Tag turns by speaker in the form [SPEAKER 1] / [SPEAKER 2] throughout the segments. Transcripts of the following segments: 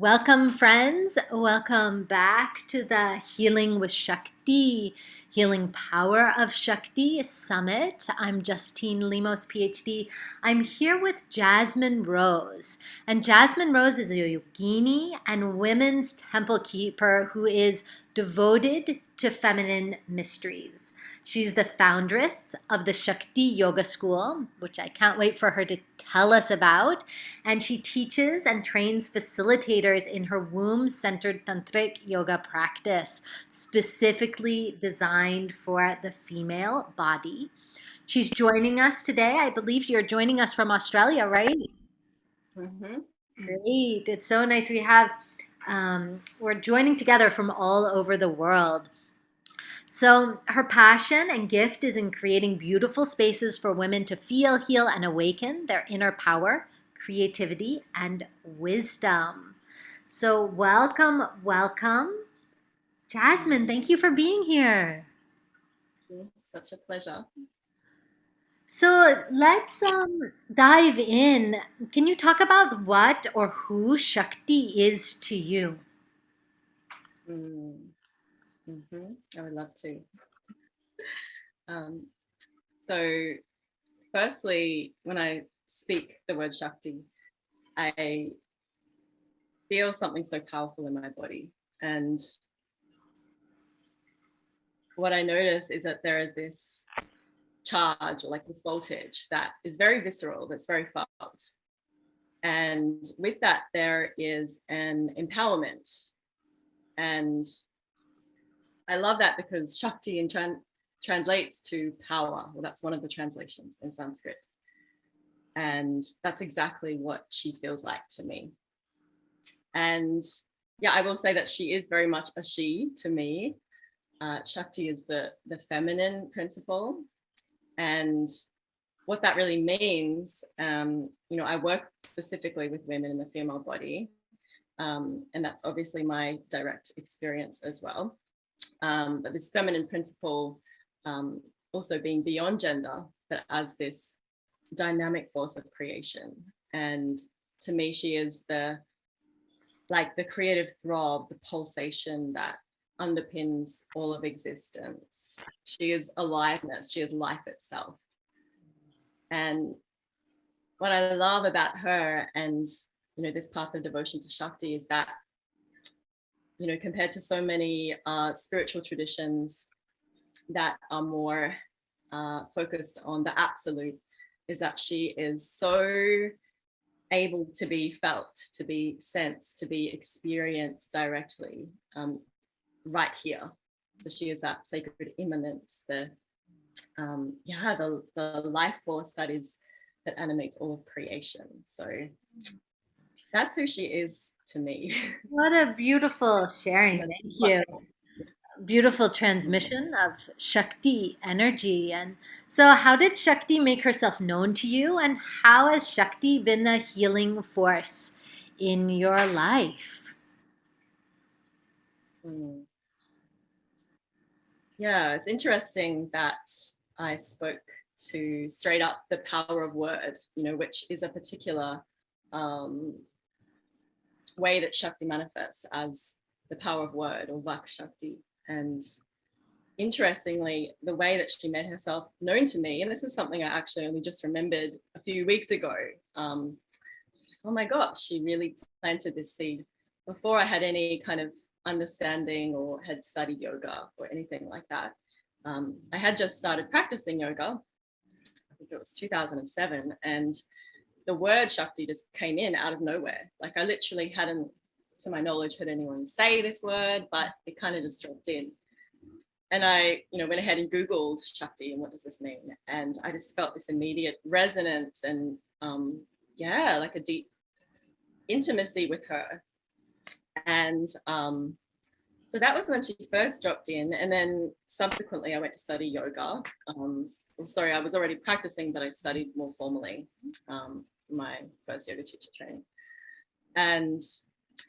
[SPEAKER 1] Welcome, friends. Welcome back to the Healing with Shakti, Healing Power of Shakti Summit. I'm Justine Lemos, PhD. I'm here with Jasmine Rose. And Jasmine Rose is a yogini and women's temple keeper who is devoted to feminine mysteries. She's the foundress of the Shakti Yoga School, which I can't wait for her to tell us about. And she teaches and trains facilitators in her womb-centered tantric yoga practice, specifically designed for the female body. She's joining us today. I believe you're joining us from Australia, right?
[SPEAKER 2] Mm-hmm.
[SPEAKER 1] Great. It's so nice. We're joining together from all over the world. So her passion and gift is in creating beautiful spaces for women to feel, heal, and awaken their inner power, creativity, and wisdom. So welcome. Jasmine, thank you for being here.
[SPEAKER 2] Such a pleasure.
[SPEAKER 1] So let's dive in. Can you talk about what or who Shakti is to you?
[SPEAKER 2] I would love to. Um, so firstly, when I speak the word Shakti, I feel something so powerful in my body. And what I notice is that there is this charge or like this voltage that is very visceral, that's very felt. And with that, there is an empowerment. And I love that because Shakti in translates to power. Well, that's one of the translations in Sanskrit. And that's exactly what she feels like to me. And yeah, I will say that she is very much a she to me. Shakti is the feminine principle. And what that really means, I work specifically with women in the female body. And that's obviously my direct experience as well. But this feminine principle also being beyond gender, but as this dynamic force of creation. And to me, she is the creative throb, the pulsation that underpins all of existence. She is aliveness, she is life itself. And what I love about her and this path of devotion to Shakti is that compared to so many spiritual traditions that are more focused on the absolute, is that she is so able to be felt, to be sensed, to be experienced directly right here. So she is that sacred immanence, the life force that animates all of creation. So that's who she is to me.
[SPEAKER 1] What a beautiful sharing. Thank you. Beautiful transmission of Shakti energy. And so, how did Shakti make herself known to you? And how has Shakti been a healing force in your life?
[SPEAKER 2] Yeah, it's interesting that I spoke to straight up the power of word, which is a particular way that Shakti manifests as the power of word, or Vak Shakti. And interestingly, the way that she made herself known to me, and this is something I actually only just remembered a few weeks ago, oh my gosh, she really planted this seed before I had any kind of understanding or had studied yoga or anything like that. I had just started practicing yoga. I think it was 2007, and the word Shakti just came in out of nowhere. Like I literally hadn't, to my knowledge, heard anyone say this word, but it kind of just dropped in. And I, went ahead and Googled Shakti and what does this mean? And I just felt this immediate resonance and like a deep intimacy with her. And so that was when she first dropped in. And then subsequently I went to study yoga. I was already practicing, but I studied more formally my first yoga teacher training. And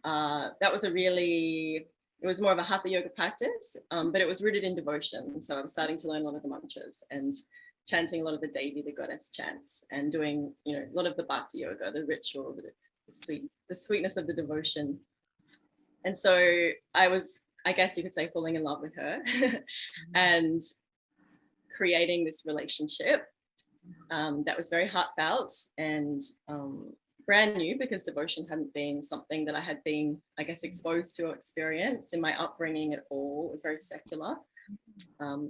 [SPEAKER 2] that was it was more of a hatha yoga practice, but it was rooted in devotion. So I was starting to learn a lot of the mantras and chanting a lot of the Devi, the goddess chants, and doing, a lot of the bhakti yoga, the ritual, the sweetness of the devotion. And so I was, I guess you could say, falling in love with her and creating this relationship that was very heartfelt and brand new, because devotion hadn't been something that I had been, I guess, exposed to or experienced in my upbringing at all. It was very secular.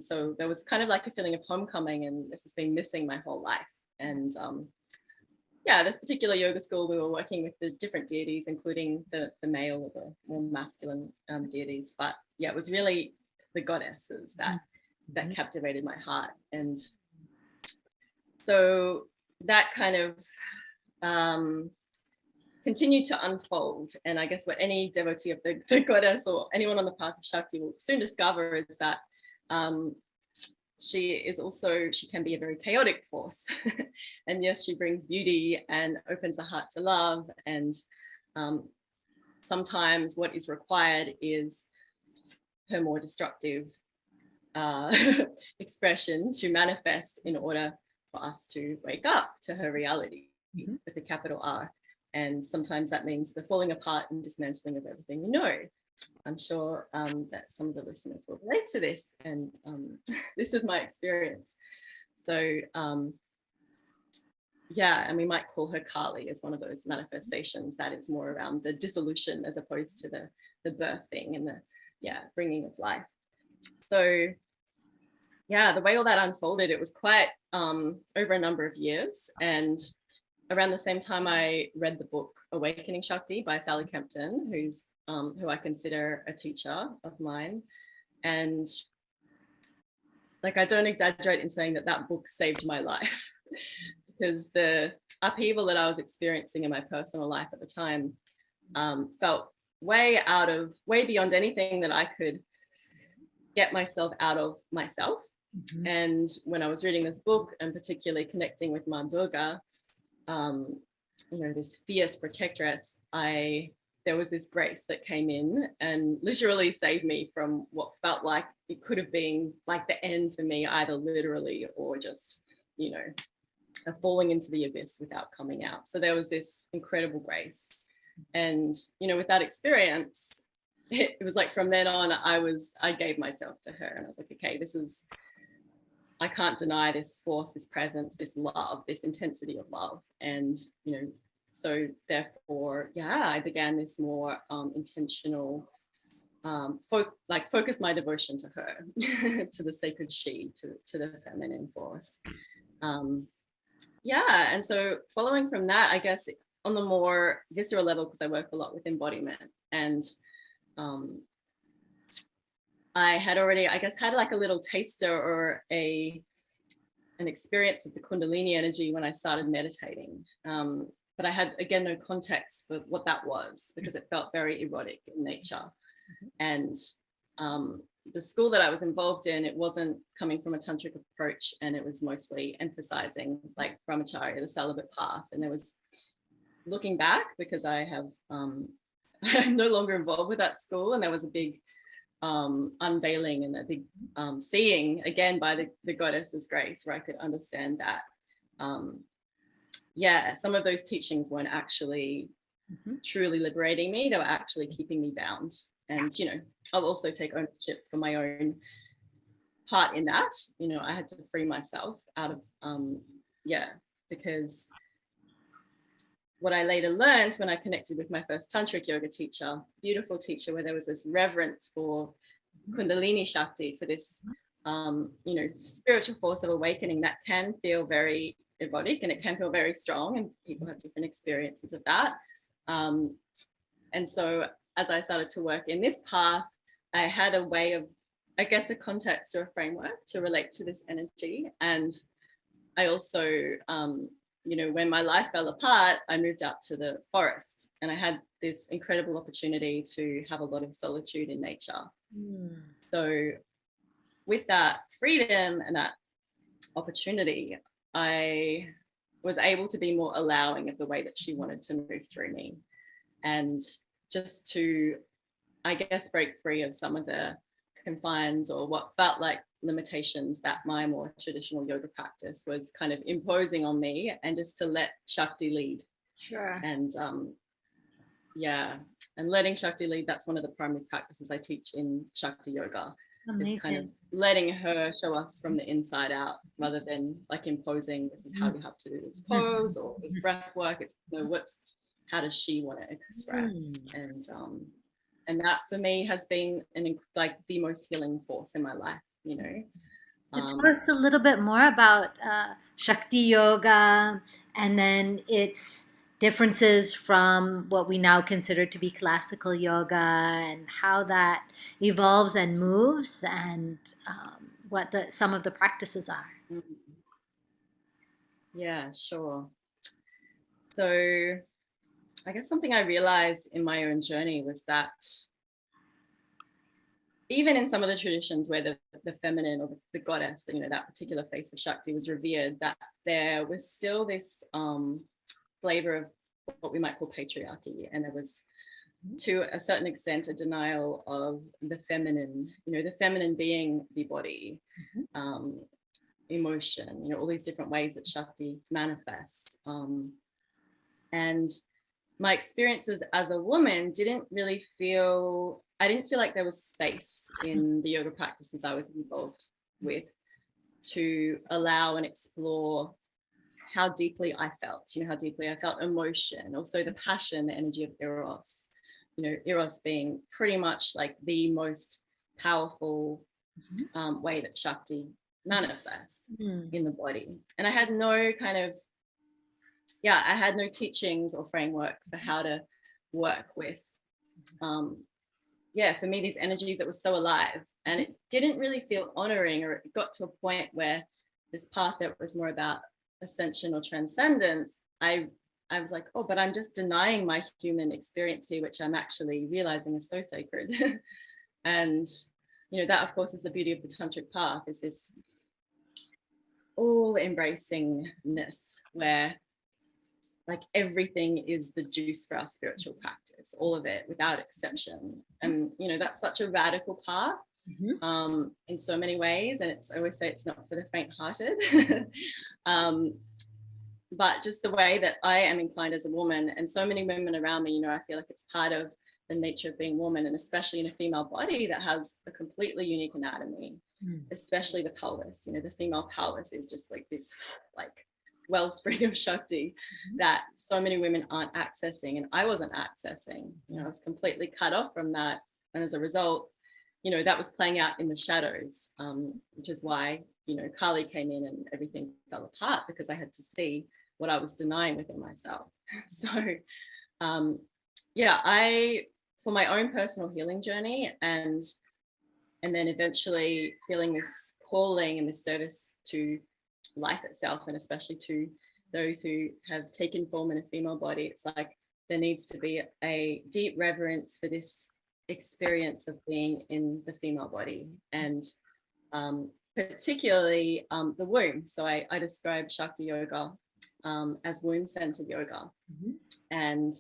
[SPEAKER 2] So there was kind of like a feeling of homecoming, and this has been missing my whole life. And yeah, this particular yoga school, we were working with the different deities, including the male or the more masculine deities. But yeah, it was really the goddesses that captivated my heart. And so that kind of continued to unfold. And I guess what any devotee of the goddess or anyone on the path of Shakti will soon discover is that she can be a very chaotic force. And yes, she brings beauty and opens the heart to love. And sometimes what is required is her more destructive expression to manifest in order for us to wake up to her reality with a capital R. And sometimes that means the falling apart and dismantling of everything we know. I'm sure that some of the listeners will relate to this, and this is my experience. So yeah, and we might call her Kali as one of those manifestations that is more around the dissolution as opposed to the birthing and the bringing of life. So yeah, the way all that unfolded, it was quite over a number of years. And around the same time, I read the book Awakening Shakti by Sally Kempton, who I consider a teacher of mine. And like, I don't exaggerate in saying that book saved my life, because the upheaval that I was experiencing in my personal life at the time felt way beyond anything that I could get myself out of myself. And when I was reading this book, and particularly connecting with Ma Durga, this fierce protectress, there was this grace that came in and literally saved me from what felt like it could have been like the end for me, either literally or just, a falling into the abyss without coming out. So there was this incredible grace. And, with that experience, it was like from then on, I gave myself to her, and I was like, okay, I can't deny this force, this presence, this love, this intensity of love. And, so therefore, I began this more intentional, focus my devotion to her, to the sacred she, to the feminine force. And so following from that, I guess on the more visceral level, because I work a lot with embodiment, and I had already, I guess, had like a little taster or an experience of the Kundalini energy when I started meditating. But I had, again, no context for what that was, because it felt very erotic in nature. And the school that I was involved in, it wasn't coming from a tantric approach, and it was mostly emphasizing like brahmacharya, the celibate path. And there was, looking back, because I'm no longer involved with that school, and there was a big unveiling and a big seeing again by the goddess's grace, where I could understand that some of those teachings weren't actually truly liberating me. They were actually keeping me bound. And I'll also take ownership for my own part in that. I had to free myself out of because what I later learned when I connected with my first tantric yoga teacher, beautiful teacher, where there was this reverence for Kundalini Shakti, for this, spiritual force of awakening that can feel very erotic, and it can feel very strong, and people have different experiences of that. And so as I started to work in this path, I had a way of, I guess, a context or a framework to relate to this energy. And I also, when my life fell apart, I moved out to the forest, and I had this incredible opportunity to have a lot of solitude in nature. So with that freedom and that opportunity, I was able to be more allowing of the way that she wanted to move through me, and just to, I guess, break free of some of the confines or what felt like limitations that my more traditional yoga practice was kind of imposing on me, and just to let Shakti lead.
[SPEAKER 1] Sure.
[SPEAKER 2] And And letting Shakti lead, that's one of the primary practices I teach in Shakti Yoga. Is kind of
[SPEAKER 1] Amazing.
[SPEAKER 2] letting her show us from the inside out, rather than like imposing, this is how you have to do this pose or this breath work. It's, you know, how does she want to express? And that for me has been like the most healing force in my life, you know.
[SPEAKER 1] So tell us a little bit more about Shakti Yoga and then its differences from what we now consider to be classical yoga and how that evolves and moves and what some of the practices are.
[SPEAKER 2] Yeah, sure. So I guess something I realized in my own journey was that even in some of the traditions where the feminine or the goddess, you know, that particular face of Shakti was revered, that there was still this flavor of what we might call patriarchy. And there was, to a certain extent, a denial of the feminine, you know, the feminine being the body, emotion, you know, all these different ways that Shakti manifests. And my experiences as a woman I didn't feel like there was space in the yoga practices I was involved with to allow and explore how deeply I felt, you know, how deeply I felt emotion, also the passion, the energy of Eros, you know, Eros being pretty much like the most powerful way that Shakti manifests in the body. And I had no I had no teachings or framework for how to work with, for me, these energies that were so alive. And it didn't really feel honoring, or it got to a point where this path that was more about ascension or transcendence, I was like, oh, but I'm just denying my human experience here, which I'm actually realizing is so sacred. And, you know, that of course is the beauty of the tantric path, is this all embracingness where like everything is the juice for our spiritual practice, all of it without exception. And, you know, that's such a radical path in so many ways. And I always say it's not for the faint-hearted. But just the way that I am inclined as a woman, and so many women around me, you know, I feel like it's part of the nature of being woman, and especially in a female body that has a completely unique anatomy, especially the pelvis. You know, the female pelvis is just like this, like, wellspring of Shakti that so many women aren't accessing, and I wasn't accessing. You know, I was completely cut off from that, and as a result, you know, that was playing out in the shadows, which is why, you know, Kali came in and everything fell apart, because I had to see what I was denying within myself. So for my own personal healing journey, and then eventually feeling this calling and this service to life itself, and especially to those who have taken form in a female body, it's like there needs to be a deep reverence for this experience of being in the female body, and particularly the womb. So I describe Shakti yoga as womb-centered yoga, and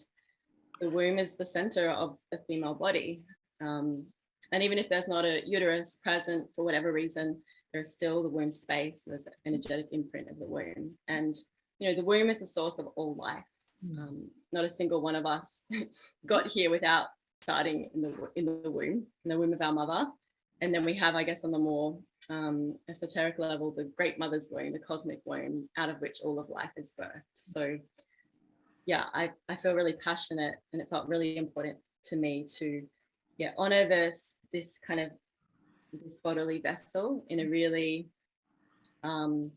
[SPEAKER 2] the womb is the center of the female body. And even if there's not a uterus present for whatever reason, there's still the womb space. There's the energetic imprint of the womb. And, you know, the womb is the source of all life. Not a single one of us got here without starting in the womb of our mother. And then we have, I guess, on the more esoteric level, the great mother's womb, the cosmic womb, out of which all of life is birthed. So yeah, I feel really passionate, and it felt really important to me to honor this kind of this bodily vessel in a really in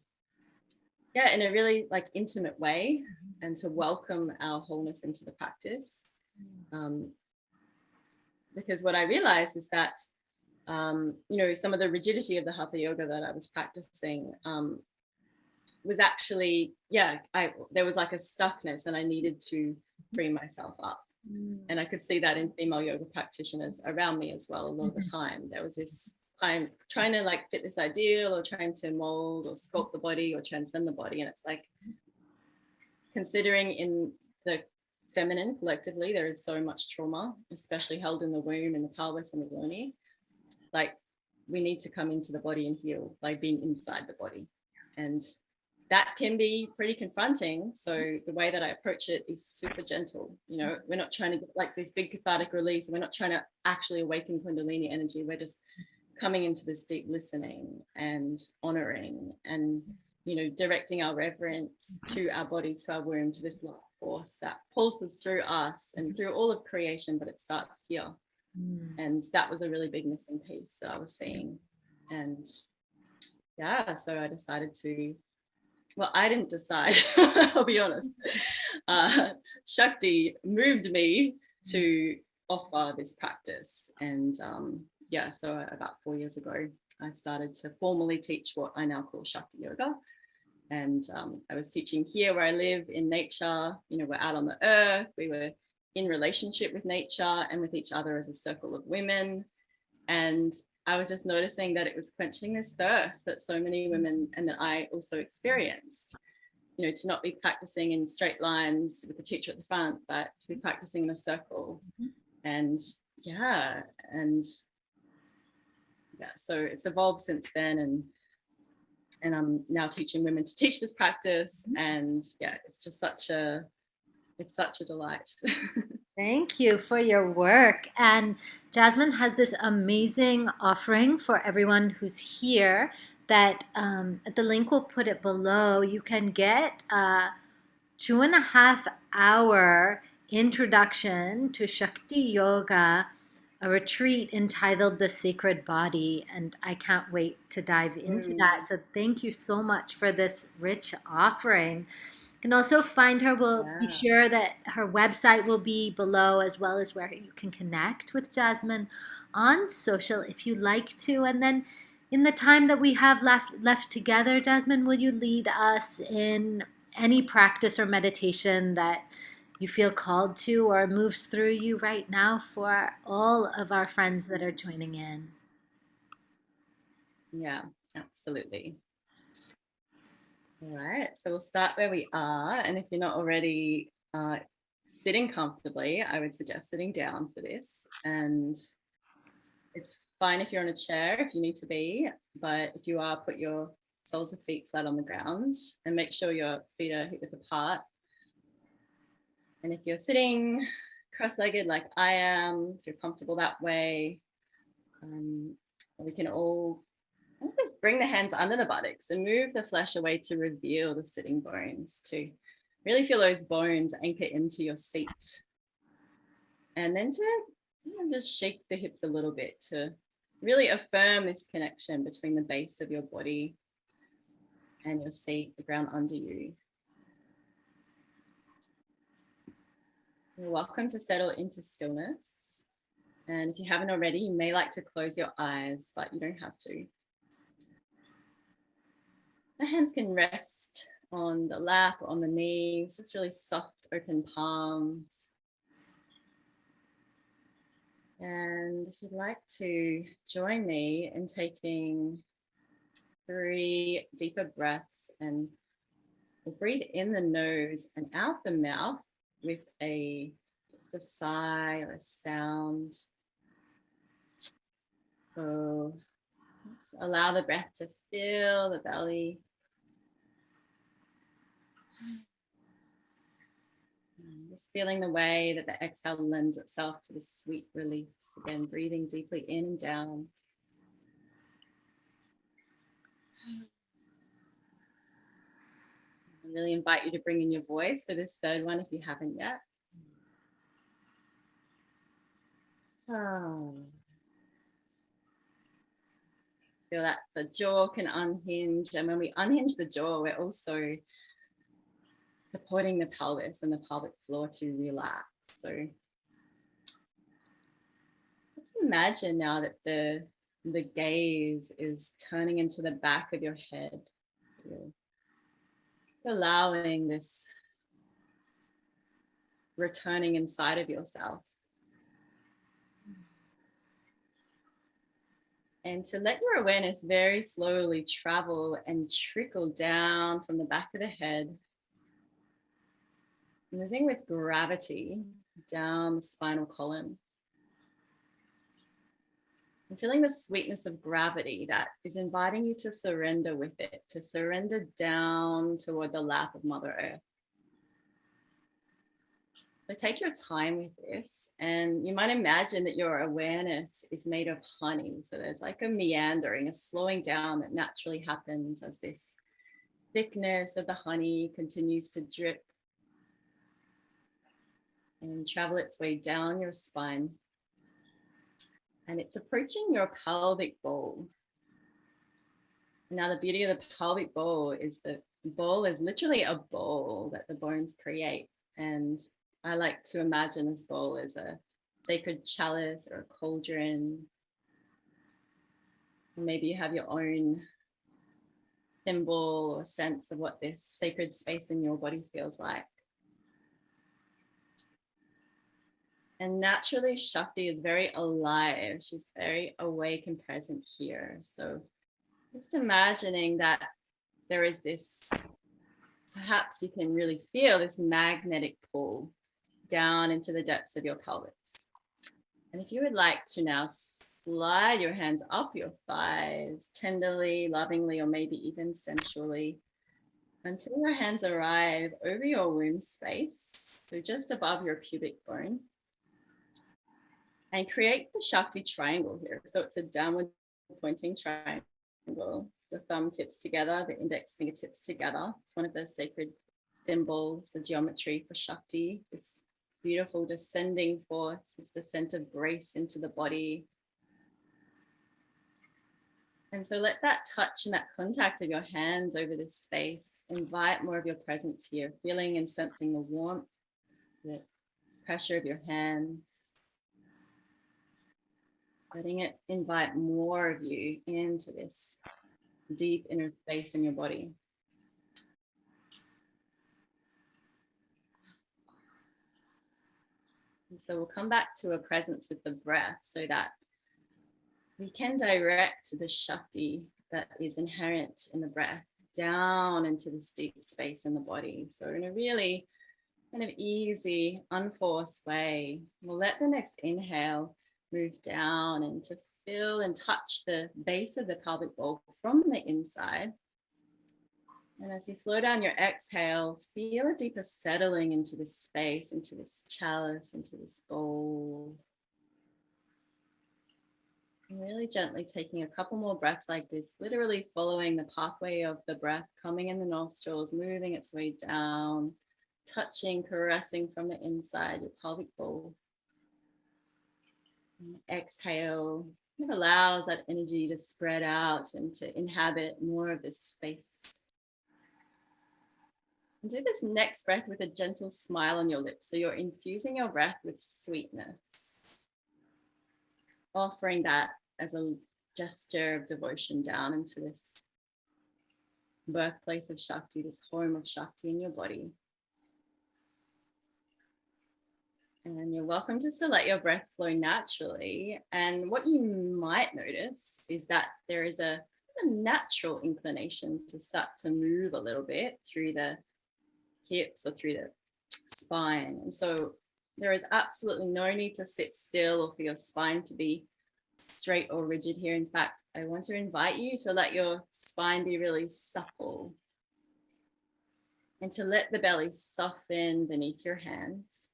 [SPEAKER 2] a really like intimate way, and to welcome our wholeness into the practice, because what I realized is that you know, some of the rigidity of the hatha yoga that I was practicing was actually there was like a stuckness, and I needed to free myself up. And I could see that in female yoga practitioners around me as well. A lot of the time there was this trying to like fit this ideal, or trying to mold or sculpt the body or transcend the body. And it's like, considering in the feminine collectively there is so much trauma, especially held in the womb and the pelvis and the yoni. Like, we need to come into the body and heal by being inside the body. And that can be pretty confronting. So the way that I approach it is super gentle. We're not trying to get like this big cathartic release. We're not trying to actually awaken Kundalini energy. We're just coming into this deep listening and honoring and, directing our reverence to our bodies, to our womb, to this life force that pulses through us and through all of creation, but it starts here. And that was a really big missing piece that I was seeing. And yeah, so I decided to, well, I didn't decide, I'll be honest. Shakti moved me to offer this practice. And so about 4 years ago, I started to formally teach what I now call Shakti Yoga. And I was teaching here where I live in nature. We're out on the earth. We were in relationship with nature and with each other as a circle of women. And I was just noticing that it was quenching this thirst that so many women and that I also experienced, to not be practicing in straight lines with the teacher at the front, but to be practicing in a circle. And so it's evolved since then. And I'm now teaching women to teach this practice. And it's just such a delight.
[SPEAKER 1] Thank you for your work. And Jasmine has this amazing offering for everyone who's here that the link will put it below. You can get a 2.5 hour introduction to Shakti Yoga, a retreat entitled The Sacred Body. And I can't wait to dive into that. So thank you so much for this rich offering. You can also find her. We'll be sure that her website will be below, as well as where you can connect with Jasmine on social if you like to. And then in the time that we have left together, Jasmine, will you lead us in any practice or meditation that you feel called to or moves through you right now for all of our friends that are joining in?
[SPEAKER 2] Yeah, absolutely. All right, so we'll start where we are. And if you're not already sitting comfortably, I would suggest sitting down for this. And it's fine if you're on a chair, if you need to be, but if you are, put your soles of feet flat on the ground and make sure your feet are hip width apart. And if you're sitting cross-legged like I am, if you're comfortable that way, we can all just bring the hands under the buttocks and move the flesh away to reveal the sitting bones, to really feel those bones anchor into your seat. And then to just shake the hips a little bit to really affirm this connection between the base of your body and your seat, the ground under you. You're welcome to settle into stillness. And if you haven't already, you may like to close your eyes, but you don't have to. The hands can rest on the lap or on the knees, just really soft, open palms. And if you'd like to join me in taking 3 deeper breaths, and we'll breathe in the nose and out the mouth with just a sigh or a sound. So let's allow the breath to fill the belly. Just feeling the way that the exhale lends itself to this sweet release. Again, breathing deeply in and down. I really invite you to bring in your voice for this third one if you haven't yet. Feel that the jaw can unhinge, and when we unhinge the jaw, we're also supporting the pelvis and the pelvic floor to relax. So let's imagine now that the gaze is turning into the back of your head. Just allowing this returning inside of yourself. And to let your awareness very slowly travel and trickle down from the back of the head, moving with gravity down the spinal column. And feeling the sweetness of gravity that is inviting you to surrender with it, to surrender down toward the lap of Mother Earth. So take your time with this, and you might imagine that your awareness is made of honey. So there's like a meandering, a slowing down that naturally happens as this thickness of the honey continues to drip and travel its way down your spine. And it's approaching your pelvic bowl. Now, the beauty of the pelvic bowl is the bowl is literally a bowl that the bones create. And I like to imagine this bowl as a sacred chalice or a cauldron. Maybe you have your own symbol or sense of what this sacred space in your body feels like. And naturally, Shakti is very alive. She's very awake and present here. So just imagining that there is this, perhaps you can really feel this magnetic pull down into the depths of your pelvis. And if you would like to now slide your hands up your thighs, tenderly, lovingly, or maybe even sensually, until your hands arrive over your womb space, so just above your pubic bone, and create the Shakti triangle here. So it's a downward pointing triangle, the thumb tips together, the index fingertips together. It's one of the sacred symbols, the geometry for Shakti, this beautiful descending force, this descent of grace into the body. And so let that touch and that contact of your hands over this space invite more of your presence here, feeling and sensing the warmth, the pressure of your hands. Letting it invite more of you into this deep inner space in your body. And so we'll come back to a presence with the breath so that we can direct the Shakti that is inherent in the breath down into this deep space in the body. So in a really kind of easy, unforced way, we'll let the next inhale move down and to feel and touch the base of the pelvic bowl from the inside. And as you slow down your exhale, feel a deeper settling into this space, into this chalice, into this bowl. And really gently taking a couple more breaths like this, literally following the pathway of the breath, coming in the nostrils, moving its way down, touching, caressing from the inside, your pelvic bowl. And exhale, it allows that energy to spread out and to inhabit more of this space. And do this next breath with a gentle smile on your lips. So you're infusing your breath with sweetness, offering that as a gesture of devotion down into this birthplace of Shakti, this home of Shakti in your body. And you're welcome just to let your breath flow naturally. And what you might notice is that there is a natural inclination to start to move a little bit through the hips or through the spine. And so there is absolutely no need to sit still or for your spine to be straight or rigid here. In fact, I want to invite you to let your spine be really supple and to let the belly soften beneath your hands.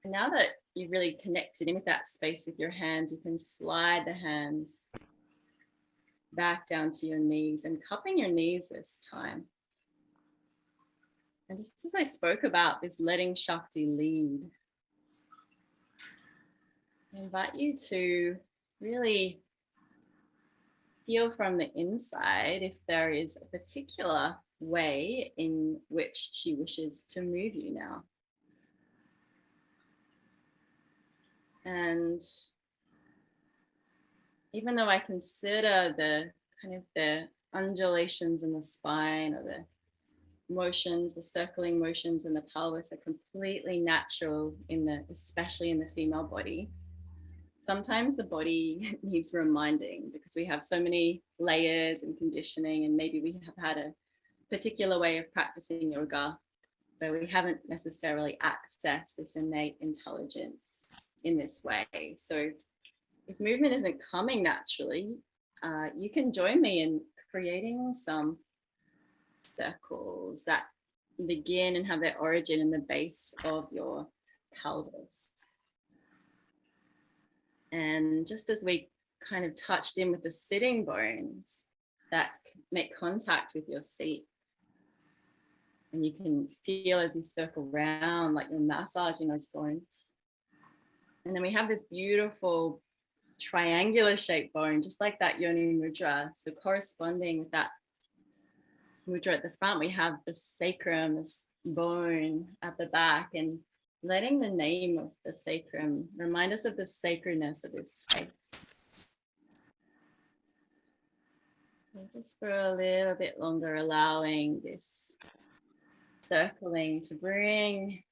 [SPEAKER 2] And now that you've really connected in with that space with your hands, you can slide the hands back down to your knees and cupping your knees this time. And just as I spoke about this letting Shakti lead, I invite you to really feel from the inside if there is a particular way in which she wishes to move you now. And even though I consider the kind of the undulations in the spine or the motions, the circling motions in the pelvis are completely natural especially in the female body, sometimes the body needs reminding because we have so many layers and conditioning, and maybe we have had a particular way of practicing yoga where we haven't necessarily accessed this innate intelligence. in this way. So if movement isn't coming naturally, you can join me in creating some circles that begin and have their origin in the base of your pelvis. And just as we kind of touched in with the sitting bones that make contact with your seat, and you can feel as you circle around like you're massaging those bones. And then we have this beautiful triangular shaped bone, just like that yoni mudra. So corresponding with that mudra at the front, we have the sacrum, this bone at the back, and letting the name of the sacrum remind us of the sacredness of this space. And just for a little bit longer, allowing this circling to bring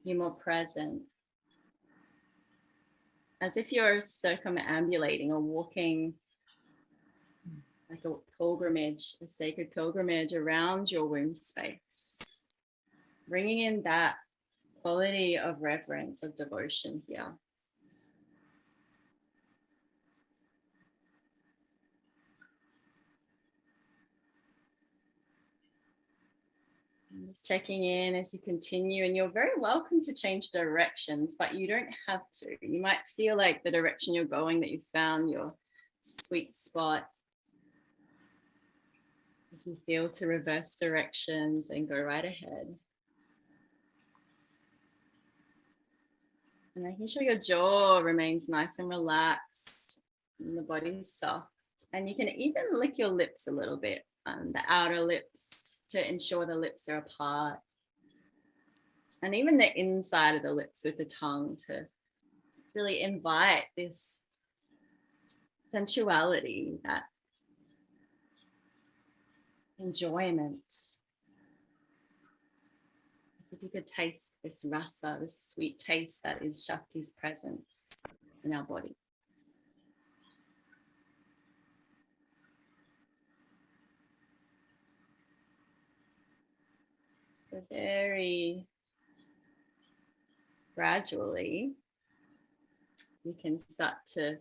[SPEAKER 2] you more present, as if you're circumambulating or walking like a pilgrimage, a sacred pilgrimage around your womb space, bringing in that quality of reverence, of devotion here. And just checking in as you continue, and you're very welcome to change directions, but you don't have to. You might feel like the direction you're going, that you found your sweet spot. If you feel to reverse directions, and go right ahead. And making sure your jaw remains nice and relaxed, and the body's soft. And you can even lick your lips a little bit, the outer lips, to ensure the lips are apart. And even the inside of the lips with the tongue, to really invite this sensuality, that enjoyment. As if you could taste this rasa, this sweet taste that is Shakti's presence in our body. So very gradually, you can start to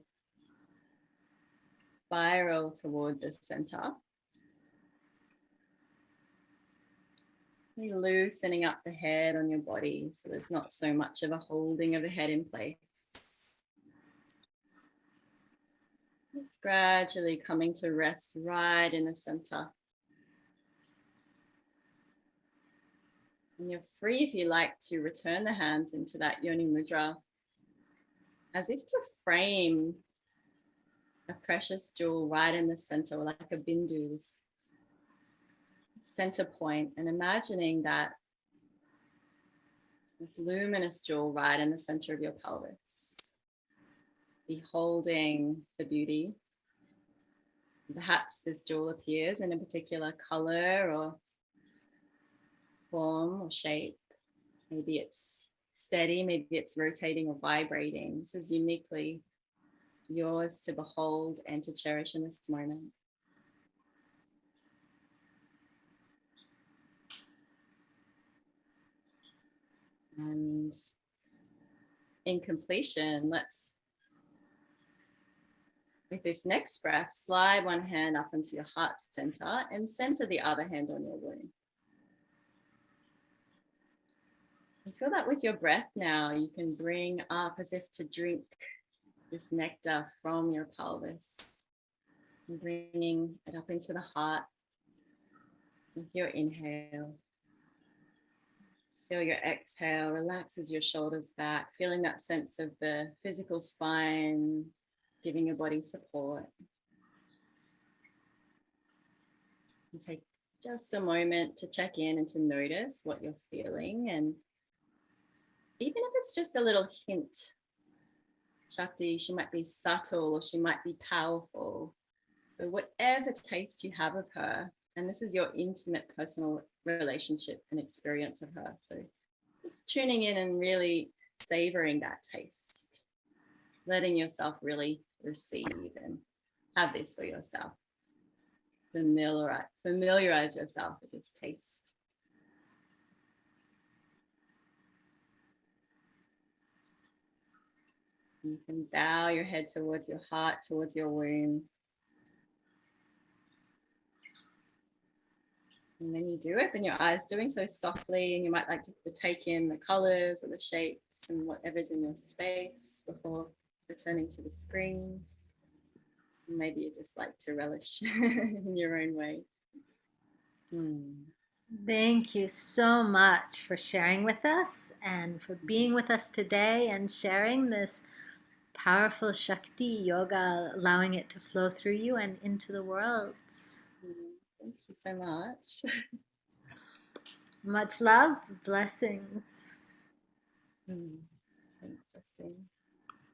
[SPEAKER 2] spiral toward the center. You're loosening up the head on your body, so there's not so much of a holding of the head in place. It's gradually coming to rest right in the center. And you're free, if you like, to return the hands into that yoni mudra, as if to frame a precious jewel right in the center, like a bindu, this center point, and imagining that this luminous jewel right in the center of your pelvis, beholding the beauty. Perhaps this jewel appears in a particular color or form or shape. Maybe it's steady, maybe it's rotating or vibrating. This is uniquely yours to behold and to cherish in this moment. And in completion, let's, with this next breath, slide one hand up into your heart center and center the other hand on your womb. You feel that with your breath now, you can bring up, as if to drink this nectar from your pelvis, and bringing it up into the heart with your inhale. Feel your exhale relaxes your shoulders back, feeling that sense of the physical spine, giving your body support. And take just a moment to check in and to notice what you're feeling. And even if it's just a little hint, Shakti, she might be subtle or she might be powerful. So whatever taste you have of her, and this is your intimate personal relationship and experience of her. So just tuning in and really savoring that taste, letting yourself really receive and have this for yourself. Familiarize yourself with this taste. You can bow your head towards your heart, towards your womb. And then you do open your eyes, doing so softly, and you might like to take in the colors or the shapes and whatever's in your space before returning to the screen. And maybe you just like to relish in your own way.
[SPEAKER 1] Thank you so much for sharing with us and for being with us today and sharing this powerful Shakti yoga, allowing it to flow through you and into the world.
[SPEAKER 2] Thank you so much.
[SPEAKER 1] Much love, blessings.
[SPEAKER 2] Thanks, Justine.